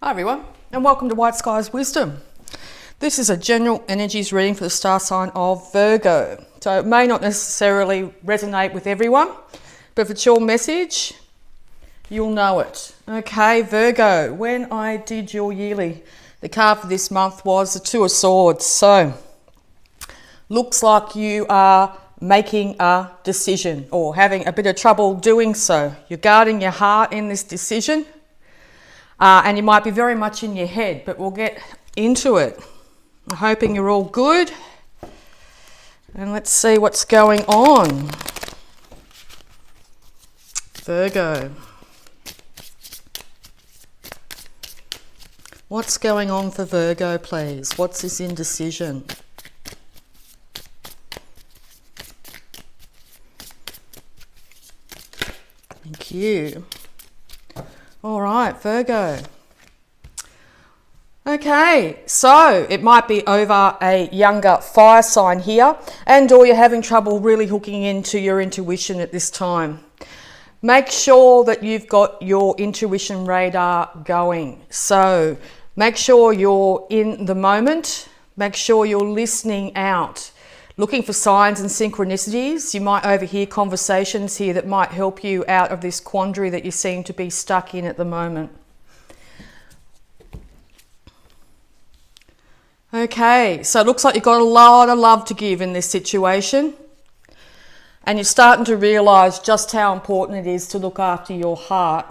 Hi everyone, and welcome to Whiteskys Wisdom. This is a general energies reading for the star sign of Virgo. So it may not necessarily resonate with everyone, but if it's your message, you'll know it. Okay, Virgo, when I did your yearly, the card for this month was the Two of Swords. So, looks like you are making a decision or having a bit of trouble doing so. You're guarding your heart in this decision. And you might be very much in your head, but we'll get into it. I'm hoping you're all good. And let's see what's going on. Virgo. What's going on for Virgo, please? What's this indecision? Thank you. All right, Virgo. Okay, so it might be over a younger fire sign here, and or you're having trouble really hooking into your intuition at this time. Make sure that you've got your intuition radar going. So make sure you're in the moment. Make sure you're listening out. Looking for signs and synchronicities. You might overhear conversations here that might help you out of this quandary that you seem to be stuck in at the moment. Okay, so it looks like you've got a lot of love to give in this situation. And you're starting to realise just how important it is to look after your heart.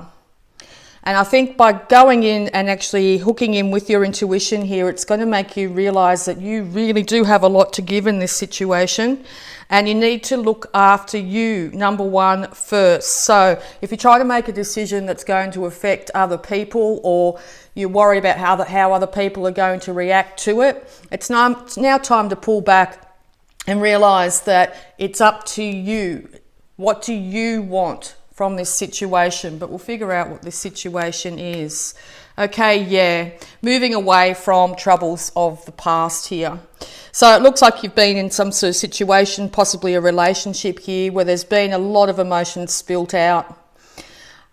And I think by going in and actually hooking in with your intuition here, it's going to make you realise that you really do have a lot to give in this situation. And you need to look after you, number one, first. So if you try to make a decision that's going to affect other people, or you worry about how other people are going to react to it, it's now time to pull back and realise that it's up to you. What do you want from this situation? But we'll figure out what this situation is. Okay, yeah, moving away from troubles of the past here. So it looks like you've been in some sort of situation, possibly a relationship here, where there's been a lot of emotions spilt out.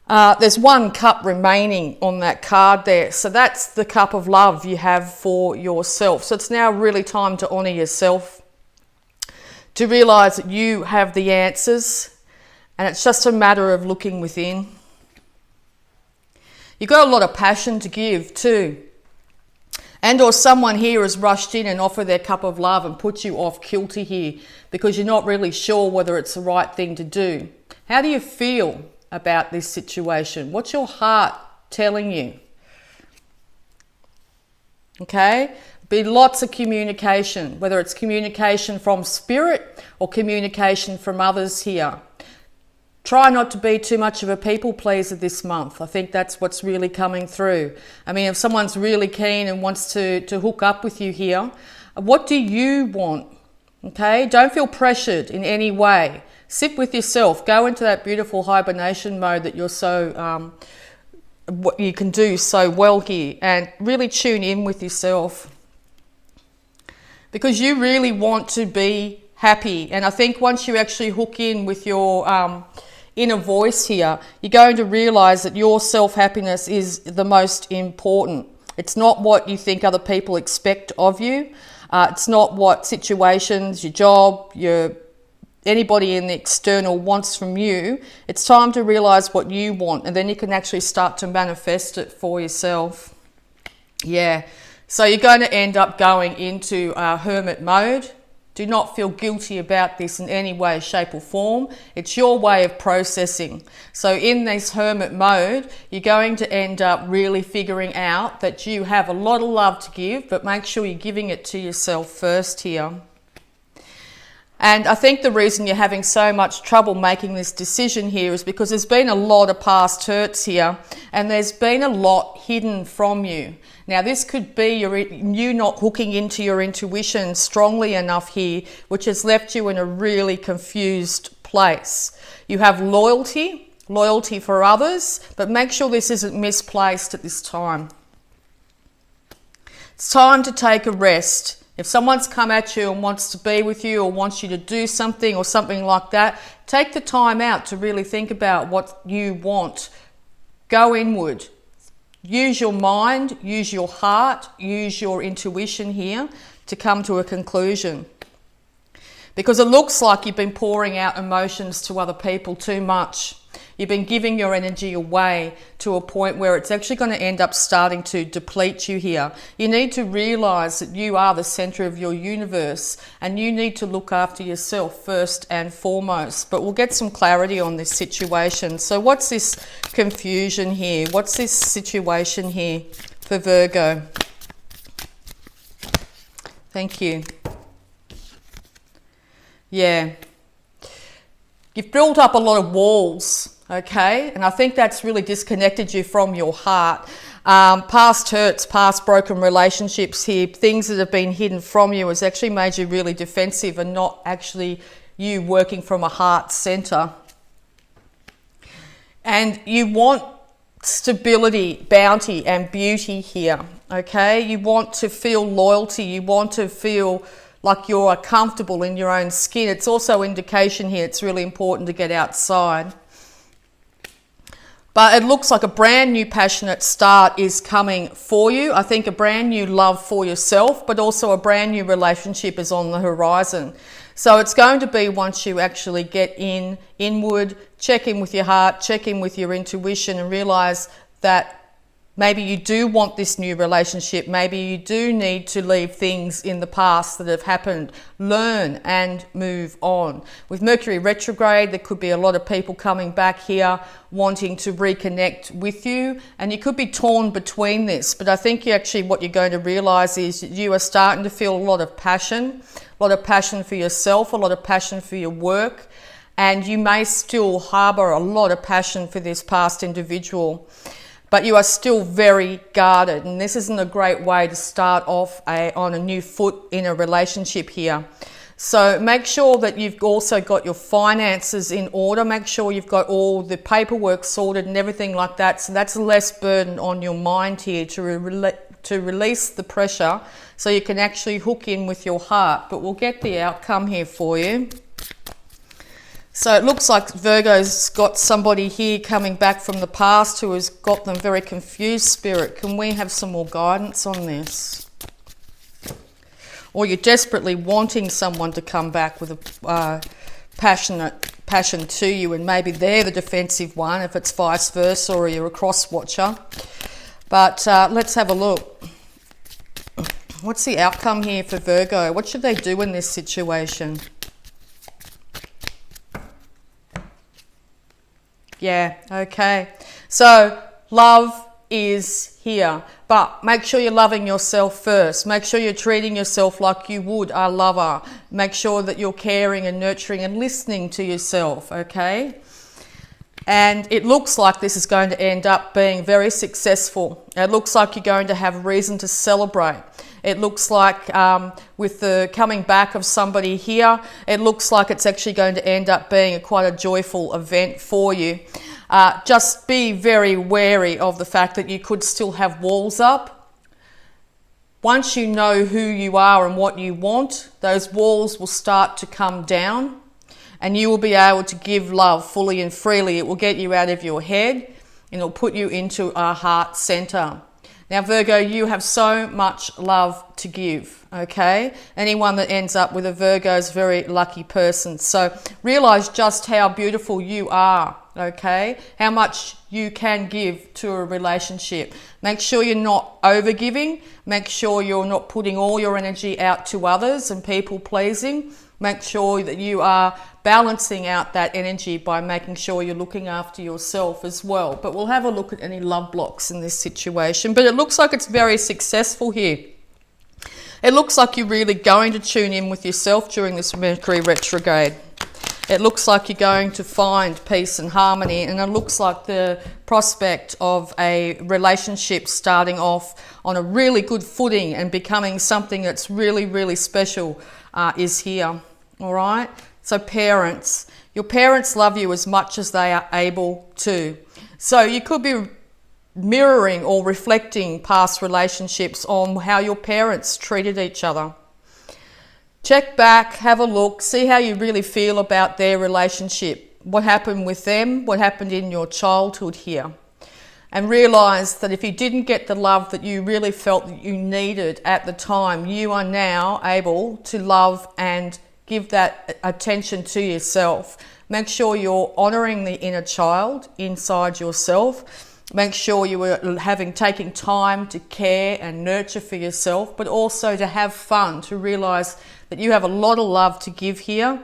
There's one cup remaining on that card there. So that's the cup of love you have for yourself. So it's now really time to honour yourself, to realise that you have the answers. And it's just a matter of looking within. You've got a lot of passion to give too. And or someone here has rushed in and offered their cup of love and put you off kilter here because you're not really sure whether it's the right thing to do. How do you feel about this situation? What's your heart telling you? Okay? Be lots of communication, whether it's communication from spirit or communication from others here. Try not to be too much of a people pleaser this month. I think that's what's really coming through. I mean, if someone's really keen and wants to hook up with you here, what do you want? Okay, don't feel pressured in any way. Sit with yourself. Go into that beautiful hibernation mode that you're what you can do so well here, and really tune in with yourself, because you really want to be happy. And I think once you actually hook in with your inner voice here, you're going to realise that your self-happiness is the most important. It's not what you think other people expect of you. It's not what situations, your job, anybody in the external wants from you. It's time to realise what you want, and then you can actually start to manifest it for yourself. Yeah, so you're going to end up going into hermit mode. Do not feel guilty about this in any way, shape or form. It's your way of processing. So in this hermit mode, you're going to end up really figuring out that you have a lot of love to give, but make sure you're giving it to yourself first here. And I think the reason you're having so much trouble making this decision here is because there's been a lot of past hurts here, and there's been a lot hidden from you. Now, this could be you not hooking into your intuition strongly enough here, which has left you in a really confused place. You have loyalty for others, but make sure this isn't misplaced at this time. It's time to take a rest. If someone's come at you and wants to be with you or wants you to do something or something like that, take the time out to really think about what you want. Go inward. Use your mind, use your heart, use your intuition here to come to a conclusion. Because it looks like you've been pouring out emotions to other people too much. You've been giving your energy away to a point where it's actually going to end up starting to deplete you here. You need to realize that you are the center of your universe and you need to look after yourself first and foremost. But we'll get some clarity on this situation. So what's this confusion here? What's this situation here for Virgo? Thank you. Yeah. You've built up a lot of walls, okay? And I think that's really disconnected you from your heart. Past hurts, past broken relationships here, things that have been hidden from you has actually made you really defensive and not actually you working from a heart center. And you want stability, bounty, and beauty here, okay? You want to feel loyalty. You want to feel like you're comfortable in your own skin. It's also indication here it's really important to get outside. But it looks like a brand new passionate start is coming for you. I think a brand new love for yourself, but also a brand new relationship is on the horizon. So it's going to be once you actually get inward, check in with your heart, check in with your intuition and realize that maybe you do want this new relationship. Maybe you do need to leave things in the past that have happened. Learn and move on. With Mercury retrograde, there could be a lot of people coming back here wanting to reconnect with you. And you could be torn between this. But I think what you're going to realize is that you are starting to feel a lot of passion for yourself, a lot of passion for your work. And you may still harbor a lot of passion for this past individual. But you are still very guarded, and this isn't a great way to start off on a new foot in a relationship here. So make sure that you've also got your finances in order. Make sure you've got all the paperwork sorted and everything like that. So that's less burden on your mind here to release the pressure so you can actually hook in with your heart. But we'll get the outcome here for you. So it looks like Virgo's got somebody here coming back from the past who has got them very confused, Spirit. Can we have some more guidance on this? Or you're desperately wanting someone to come back with a passion to you, and maybe they're the defensive one if it's vice versa, or you're a cross-watcher. But let's have a look. What's the outcome here for Virgo? What should they do in this situation? Yeah, okay. So love is here, but make sure you're loving yourself first. Make sure you're treating yourself like you would a lover. Make sure that you're caring and nurturing and listening to yourself, okay? And it looks like this is going to end up being very successful. It looks like you're going to have reason to celebrate. It looks like with the coming back of somebody here, it looks like it's actually going to end up being quite a joyful event for you. Just be very wary of the fact that you could still have walls up. Once you know who you are and what you want, those walls will start to come down and you will be able to give love fully and freely. It will get you out of your head and it'll put you into a heart center. Now, Virgo, you have so much love to give, okay? Anyone that ends up with a Virgo is a very lucky person. So realize just how beautiful you are, okay? How much you can give to a relationship. Make sure you're not over-giving. Make sure you're not putting all your energy out to others and people pleasing. Make sure that you are balancing out that energy by making sure you're looking after yourself as well. But we'll have a look at any love blocks in this situation. But it looks like it's very successful here. It looks like you're really going to tune in with yourself during this Mercury retrograde. It looks like you're going to find peace and harmony, and it looks like the prospect of a relationship starting off on a really good footing and becoming something that's really, really special is here. All right? So parents, your parents love you as much as they are able to. So you could be mirroring or reflecting past relationships on how your parents treated each other. Check back, have a look, see how you really feel about their relationship. What happened with them? What happened in your childhood here? and realize that if you didn't get the love that you really felt that you needed at the time, you are now able to love and give that attention to yourself. Make sure you're honoring the inner child inside yourself. Make sure you are taking time to care and nurture for yourself, but also to have fun, to realize that you have a lot of love to give here.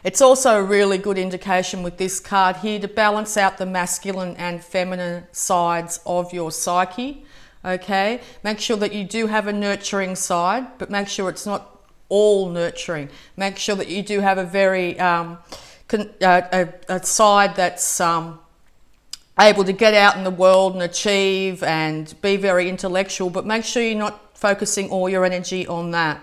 It's also a really good indication with this card here to balance out the masculine and feminine sides of your psyche. Okay, make sure that you do have a nurturing side, but make sure it's not all nurturing. Make sure that you do have a very a side that's able to get out in the world and achieve and be very intellectual, but make sure you're not focusing all your energy on that.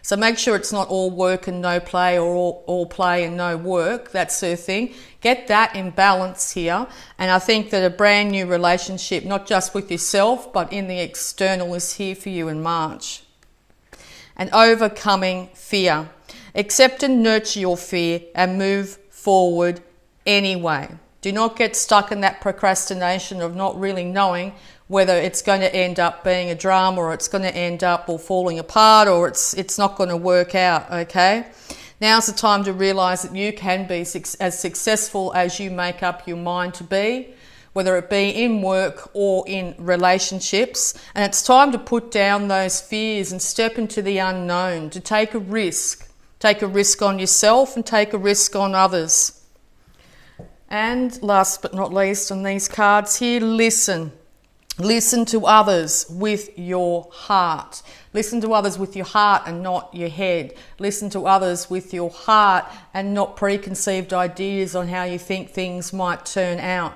So make sure it's not all work and no play, or all play and no work, that sort of thing. Get that in balance here. And I think that a brand new relationship, not just with yourself, but in the external, is here for you in March. And overcoming fear. Accept and nurture your fear and move forward anyway. Do not get stuck in that procrastination of not really knowing whether it's going to end up being a drama, or it's going to end up all falling apart, or it's not going to work out, okay? Now's the time to realize that you can be as successful as you make up your mind to be, whether it be in work or in relationships. And it's time to put down those fears and step into the unknown, to take a risk. Take a risk on yourself and take a risk on others. And last but not least on these cards here, listen. Listen to others with your heart. Listen to others with your heart and not your head. Listen to others with your heart and not preconceived ideas on how you think things might turn out.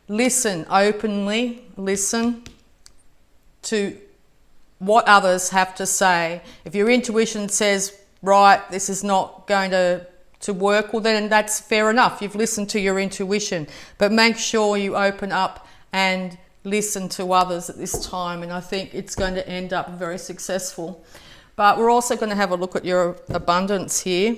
Listen openly. Listen to what others have to say. If your intuition says, right, this is not going to work, well then that's fair enough. You've listened to your intuition. But make sure you open up and listen to others at this time, and I think it's going to end up very successful. But we're also going to have a look at your abundance here.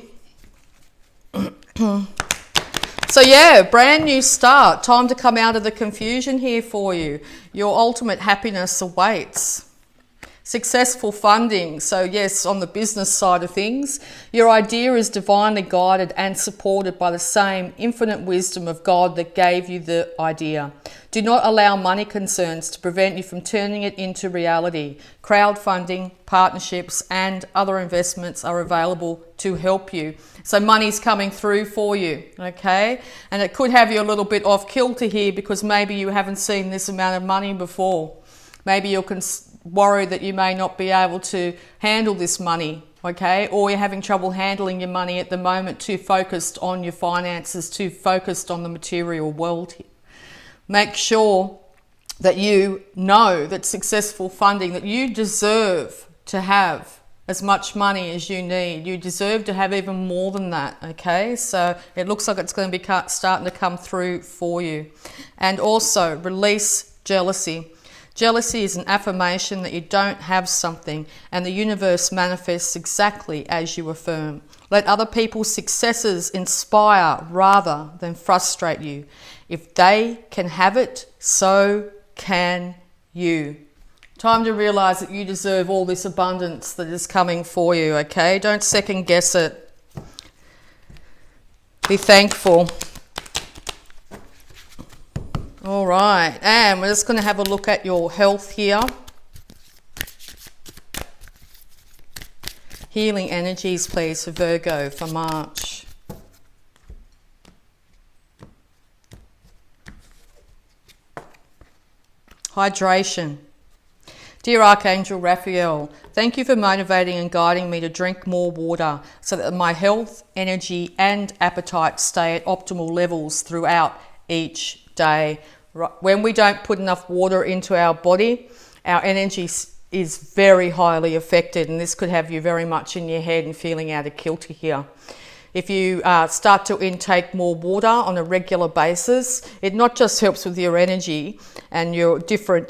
So yeah, brand new start. Time to come out of the confusion here for you. Your ultimate happiness awaits. Successful funding. So yes, on the business side of things, your idea is divinely guided and supported by the same infinite wisdom of God that gave you the idea. Do not allow money concerns to prevent you from turning it into reality. Crowdfunding, partnerships, and other investments are available to help you. So money's coming through for you, okay? And it could have you a little bit off kilter here because maybe you haven't seen this amount of money before. Maybe you're worried that you may not be able to handle this money, okay? Or you're having trouble handling your money at the moment, too focused on your finances, too focused on the material world here. Make sure that you know that successful funding, that you deserve to have as much money as you need. You deserve to have even more than that, okay? So it looks like it's going to be starting to come through for you. And also release jealousy. Jealousy is an affirmation that you don't have something, and the universe manifests exactly as you affirm. Let other people's successes inspire rather than frustrate you. If they can have it, so can you. Time to realize that you deserve all this abundance that is coming for you, okay? Don't second guess it. Be thankful. All right, and we're just going to have a look at your health here. Healing energies, please, for Virgo for March. Hydration. Dear Archangel Raphael, thank you for motivating and guiding me to drink more water so that my health, energy, and appetite stay at optimal levels throughout each day. When we don't put enough water into our body, our energy is very highly affected, and this could have you very much in your head and feeling out of kilter here. If you start to intake more water on a regular basis, it not just helps with your energy and your different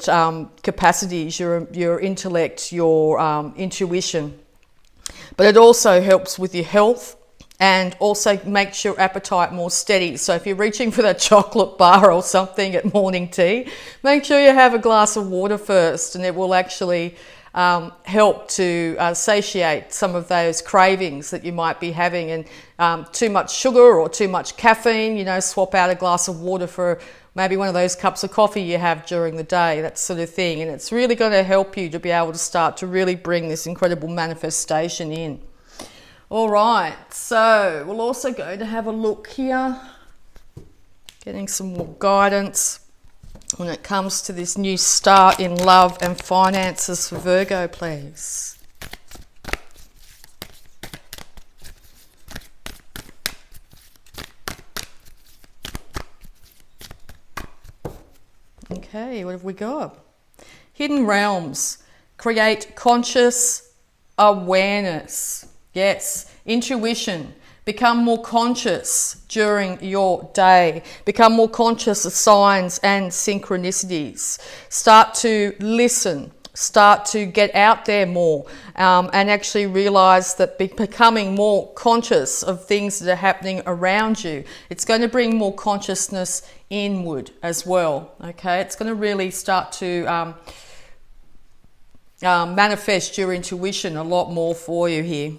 capacities, your intellect, your intuition, but it also helps with your health and also makes your appetite more steady. So if you're reaching for that chocolate bar or something at morning tea, make sure you have a glass of water first, and it will actually help to satiate some of those cravings that you might be having. And too much sugar or too much caffeine, you know, swap out a glass of water for maybe one of those cups of coffee you have during the day, that sort of thing. And it's really going to help you to be able to start to really bring this incredible manifestation in. All right, so we'll also go to have a look here, getting some more guidance when it comes to this new start in love and finances for Virgo, please. Okay, what have we got? Hidden realms. Create conscious awareness. Yes, intuition. Become more conscious during your day. Become more conscious of signs and synchronicities. Start to listen. Start to get out there more and actually realize that becoming more conscious of things that are happening around you, it's going to bring more consciousness inward as well. Okay, it's going to really start to manifest your intuition a lot more for you here.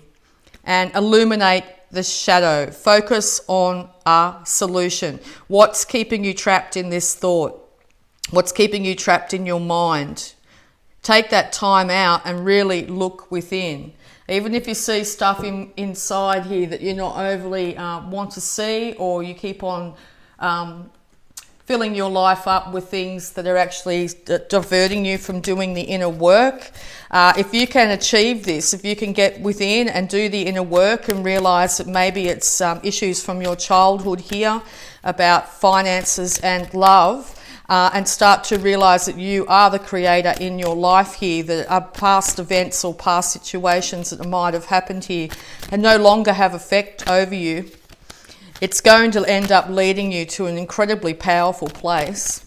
And illuminate the shadow. Focus on a solution. What's keeping you trapped in this thought? What's keeping you trapped in your mind? Take that time out and really look within. Even if you see stuff inside here that you're not overly want to see, or you keep on filling your life up with things that are actually diverting you from doing the inner work. If you can achieve this, if you can get within and do the inner work and realize that maybe it's issues from your childhood here about finances and love, and start to realize that you are the creator in your life here, that are past events or past situations that might have happened here and no longer have effect over you, it's going to end up leading you to an incredibly powerful place.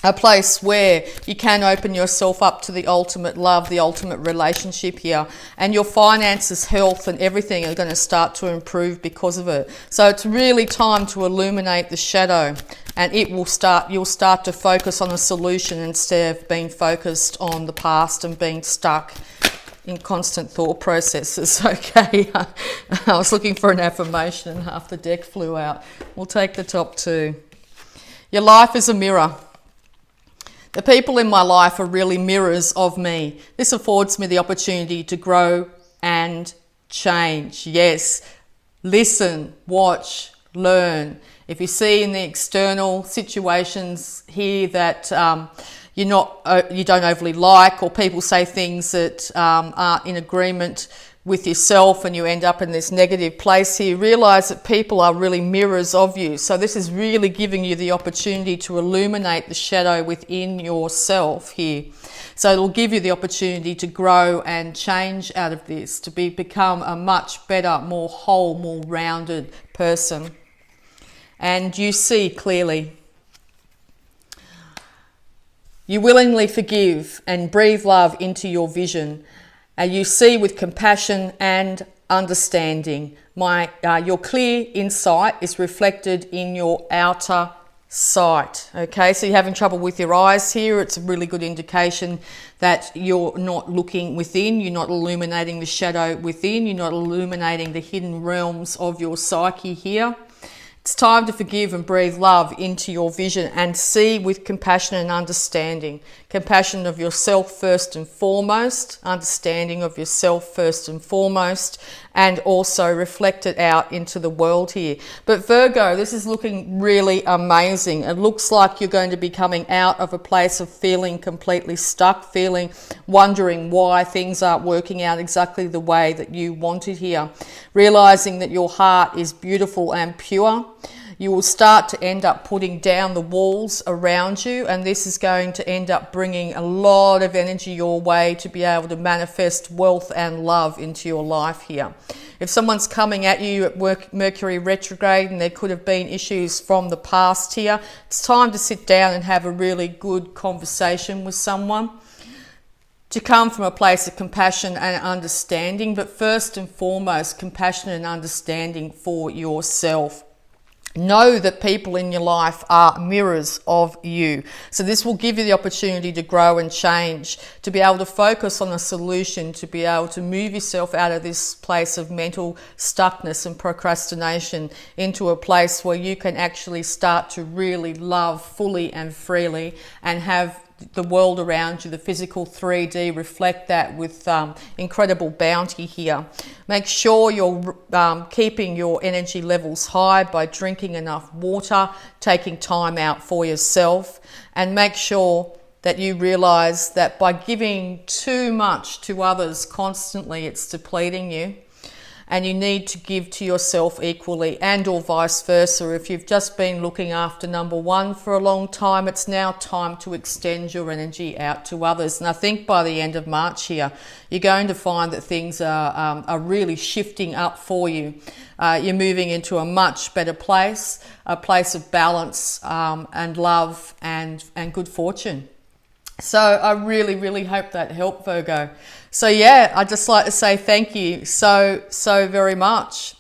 A place where you can open yourself up to the ultimate love, the ultimate relationship here. And your finances, health and everything are going to start to improve because of it. So it's really time to illuminate the shadow, and you'll start to focus on a solution instead of being focused on the past and being stuck in constant thought processes. Okay, I was looking for an affirmation and half the deck flew out. We'll take the top two. Your life is a mirror. The people in my life are really mirrors of me. This affords me the opportunity to grow and change. Yes, listen, watch, learn. If you see in the external situations here that you don't overly like, or people say things that aren't in agreement with yourself and you end up in this negative place here, realize that people are really mirrors of you. So this is really giving you the opportunity to illuminate the shadow within yourself here. So it'll give you the opportunity to grow and change out of this, to become a much better, more whole, more rounded person. And you see clearly. You willingly forgive and breathe love into your vision. You see with compassion and understanding. Your clear insight is reflected in your outer sight. Okay, so you're having trouble with your eyes here. It's a really good indication that you're not looking within. You're not illuminating the shadow within. You're not illuminating the hidden realms of your psyche here. It's time to forgive and breathe love into your vision and see with compassion and understanding. Compassion of yourself first and foremost, understanding of yourself first and foremost, and also reflect it out into the world here. But Virgo, this is looking really amazing. It looks like you're going to be coming out of a place of feeling completely stuck, wondering why things aren't working out exactly the way that you wanted here. Realizing that your heart is beautiful and pure. You will start to end up putting down the walls around you, and this is going to end up bringing a lot of energy your way to be able to manifest wealth and love into your life here. If someone's coming at you at Mercury retrograde and there could have been issues from the past here, it's time to sit down and have a really good conversation with someone. to come from a place of compassion and understanding, but first and foremost, compassion and understanding for yourself. Know that people in your life are mirrors of you. So this will give you the opportunity to grow and change, to be able to focus on a solution, to be able to move yourself out of this place of mental stuckness and procrastination into a place where you can actually start to really love fully and freely and have the world around you, the physical 3D, reflect that with incredible bounty here. Make sure you're keeping your energy levels high by drinking enough water, taking time out for yourself, and make sure that you realize that by giving too much to others constantly, it's depleting you. And you need to give to yourself equally, and or vice versa. If you've just been looking after number one for a long time, it's now time to extend your energy out to others. And I think by the end of March here, you're going to find that things are really shifting up for you. You're moving into a much better place, a place of balance and love and good fortune. So I really, really hope that helped, Virgo. So yeah, I'd just like to say thank you so very much.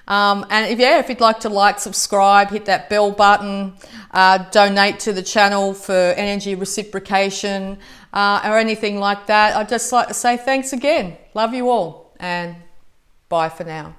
And if you'd like to like, subscribe, hit that bell button, donate to the channel for energy reciprocation or anything like that, I'd just like to say thanks again. Love you all and bye for now.